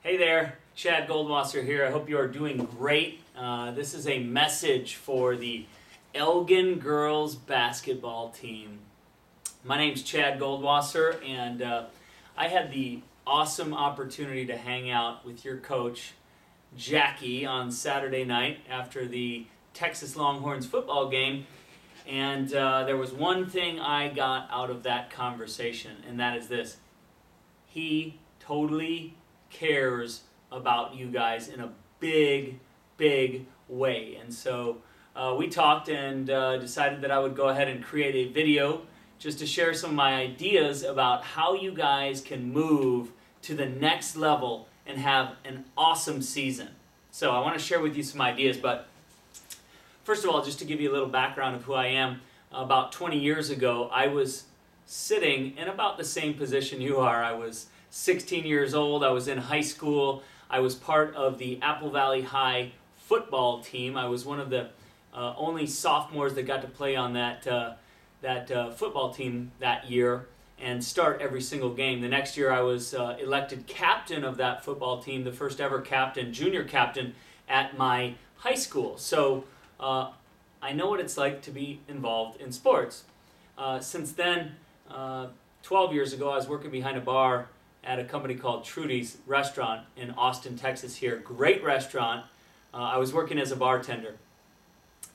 Hey there, Chad Goldwasseer here. I hope you are doing great. This is a message for the Elgin girls basketball team. My name's Chad Goldwasseer, and I had the awesome opportunity to hang out with your coach, Jackie, on Saturday night after the Texas Longhorns football game. And there was one thing I got out of that conversation, and that is this. He totally cares about you guys in a big way. And so we talked and decided that I would go ahead and create a video just to share some of my ideas about how you guys can move to the next level and have an awesome season. So I want to share with you some ideas, but first of all, just to give you a little background of who I am, about 20 years ago, I was sitting in about the same position you are. I was 16 years old. I was in high school. I was part of the Apple Valley High football team. I was one of the only sophomores that got to play on that football team that year and start every single game. The next year I was elected captain of that football team, the first ever captain, junior captain at my high school. So I know what it's like to be involved in sports. Since then, 12 years ago, I was working behind a bar at a company called Trudy's Restaurant in Austin, Texas here. Great restaurant. I was working as a bartender.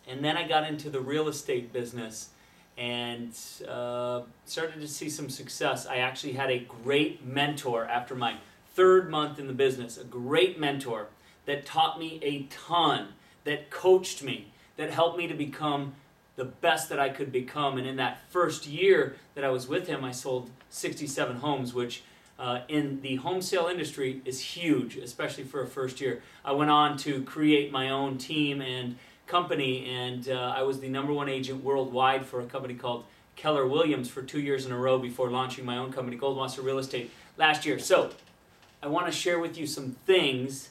And then I got into the real estate business and started to see some success. I actually had a great mentor after my third month in the business, a great mentor that taught me a ton, that coached me, that helped me to become the best that I could become. And in that first year that I was with him, I sold 67 homes, which in the home sale industry is huge, especially for a first year. I went on to create my own team and company, and I was the #1 agent worldwide for a company called Keller Williams for 2 years in a row before launching my own company, Goldwasseer Real Estate, last year. So I want to share with you some things,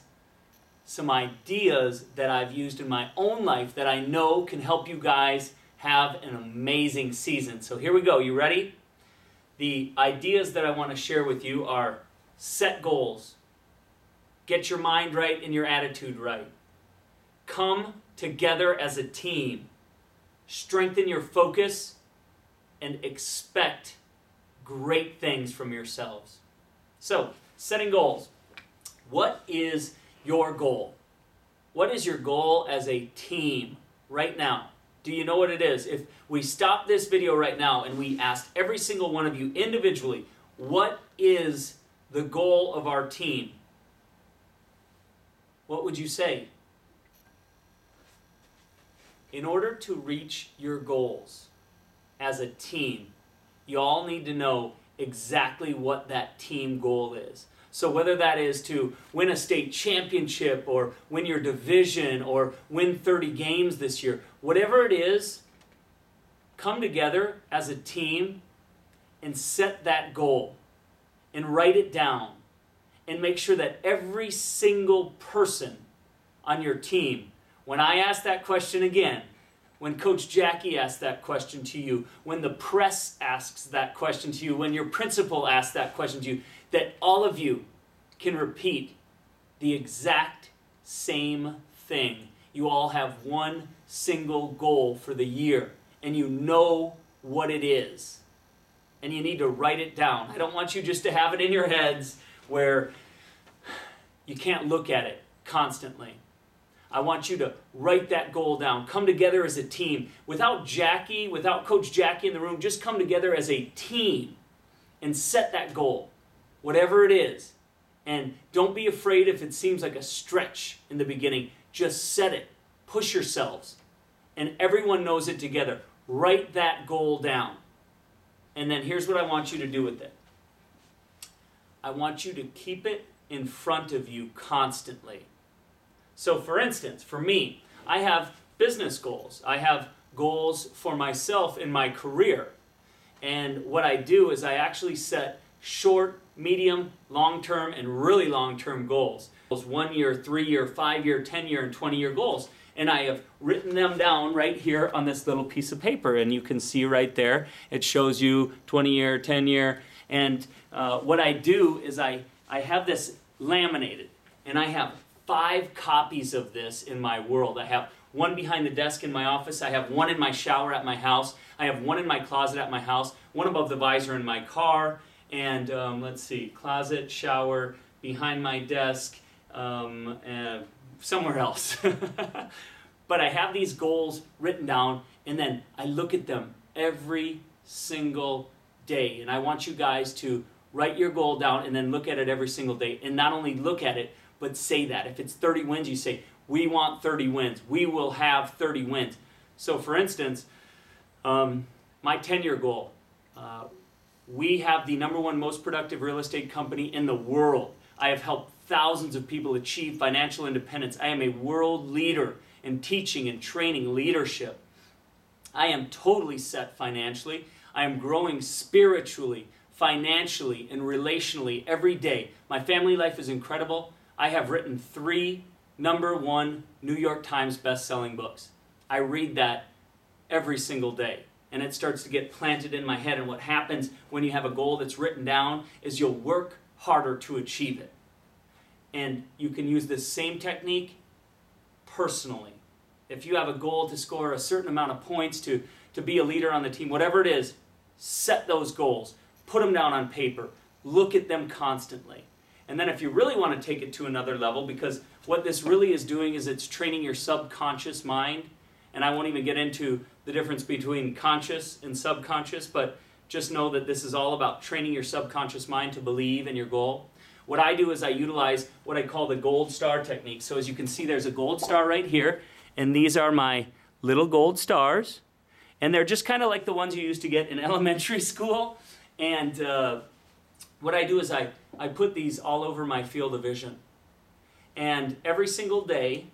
some ideas that I've used in my own life that I know can help you guys have an amazing season. So here we go. You ready? The ideas that I want to share with you are: set goals, get your mind right and your attitude right, come together as a team, strengthen your focus, and expect great things from yourselves. So, setting goals. What is your goal? What is your goal as a team right now? Do you know what it is? If we stop this video right now and we asked every single one of you individually, what is the goal of our team? What would you say? In order to reach your goals as a team, you all need to know exactly what that team goal is. So whether that is to win a state championship or win your division or win 30 games this year, whatever it is, come together as a team and set that goal and write it down and make sure that every single person on your team, when I ask that question again, when Coach Jackie asks that question to you, when the press asks that question to you, when your principal asks that question to you, that all of you can repeat the exact same thing. You all have one single goal for the year, and you know what it is. And you need to write it down. I don't want you just to have it in your heads where you can't look at it constantly. I want you to write that goal down. Come together as a team. Without Jackie, without Coach Jackie in the room, just come together as a team and set that goal, whatever it is. And don't be afraid if it seems like a stretch in the beginning. Just set it. Push yourselves. And everyone knows it together. Write that goal down. And then here's what I want you to do with it. I want you to keep it in front of you constantly. So for instance, for me, I have business goals. I have goals for myself in my career. And what I do is I actually set short, medium, long-term, and really long-term goals. 1 year, 3 year, 5 year, 10 year, and 20 year goals. And I have written them down right here on this little piece of paper. And you can see right there, it shows you 20 year, 10 year. And what I do is I have this laminated. And I have 5 copies of this in my world. I have one behind the desk in my office. I have one in my shower at my house. I have one in my closet at my house, one above the visor in my car, and let's see, closet, shower, behind my desk, and somewhere else. But I have these goals written down, and then I look at them every single day. And I want you guys to write your goal down and then look at it every single day. And not only look at it, but say that. If it's 30 wins, you say, we want 30 wins. We will have 30 wins. So for instance, my 10-year goal. We have the #1 most productive real estate company in the world. I have helped thousands of people achieve financial independence. I am a world leader in teaching and training leadership. I am totally set financially. I am growing spiritually, financially, and relationally every day. My family life is incredible. I have written 3 #1 New York Times best-selling books. I read that every single day, and it starts to get planted in my head. And what happens when you have a goal that's written down is you'll work harder to achieve it. And you can use this same technique personally. If you have a goal to score a certain amount of points, to be a leader on the team, whatever it is, set those goals. Put them down on paper. Look at them constantly. And then if you really want to take it to another level, because what this really is doing is it's training your subconscious mind. And I won't even get into the difference between conscious and subconscious, but just know that this is all about training your subconscious mind to believe in your goal. What I do is I utilize what I call the gold star technique. So as you can see, there's a gold star right here, and these are my little gold stars. And they're just kind of like the ones you used to get in elementary school. And what I do is I put these all over my field of vision. And every single day,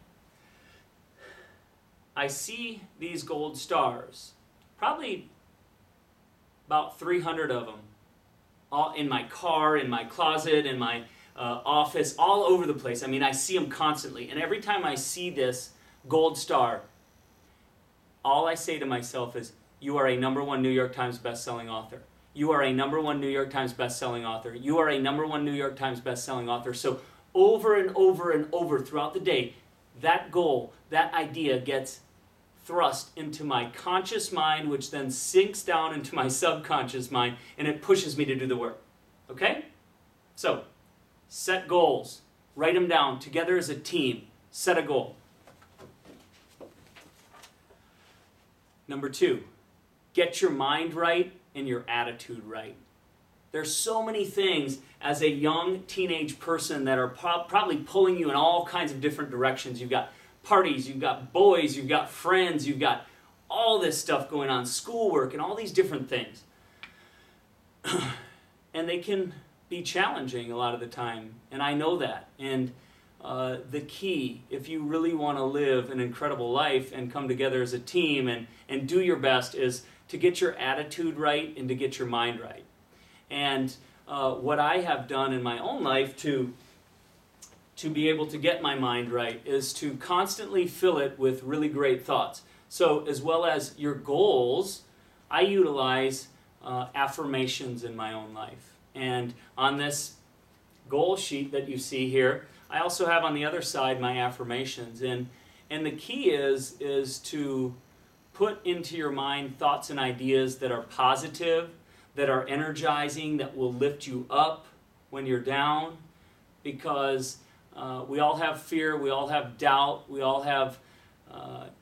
I see these gold stars, probably about 300 of them, all in my car, in my closet, in my office, all over the place. I mean, I see them constantly. And every time I see this gold star, all I say to myself is, you are a #1 New York Times best-selling author. You are a #1 New York Times best-selling author. You are a #1 New York Times best-selling author. So over and over and over throughout the day, that goal, that idea gets thrust into my conscious mind, which then sinks down into my subconscious mind, and it pushes me to do the work. Okay? So, set goals. Write them down. Together as a team, set a goal. #2, get your mind right and your attitude right. There's so many things as a young teenage person that are probably pulling you in all kinds of different directions. You've got parties, you've got boys, you've got friends, you've got all this stuff going on, schoolwork, and all these different things. And they can be challenging a lot of the time, and I know that. And the key, if you really want to live an incredible life and come together as a team and do your best, is to get your attitude right and to get your mind right. And what I have done in my own life to be able to get my mind right is to constantly fill it with really great thoughts. So as well as your goals, I utilize affirmations in my own life. And on this goal sheet that you see here, I also have on the other side my affirmations. And the key is to put into your mind thoughts and ideas that are positive, that are energizing, that will lift you up when you're down, because we all have fear, we all have doubt, we all have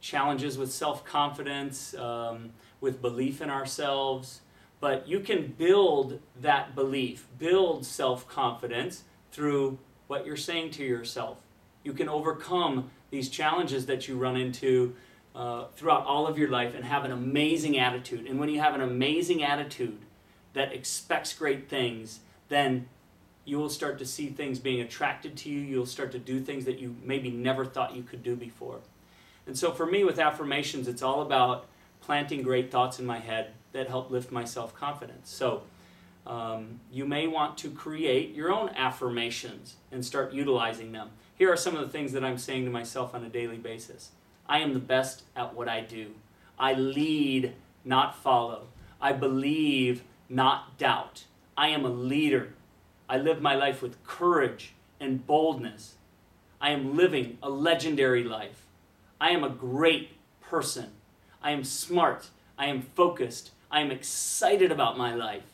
challenges with self-confidence, with belief in ourselves. But you can build that belief, build self-confidence through what you're saying to yourself. You can overcome these challenges that you run into throughout all of your life and have an amazing attitude. And when you have an amazing attitude that expects great things, then you will start to see things being attracted to you. You'll start to do things that you maybe never thought you could do before. And so for me with affirmations, it's all about planting great thoughts in my head that help lift my self-confidence. So you may want to create your own affirmations and start utilizing them. Here are some of the things that I'm saying to myself on a daily basis. I am the best at what I do. I lead, not follow. I believe, not doubt. I am a leader. I live my life with courage and boldness. I am living a legendary life. I am a great person. I am smart. I am focused. I am excited about my life.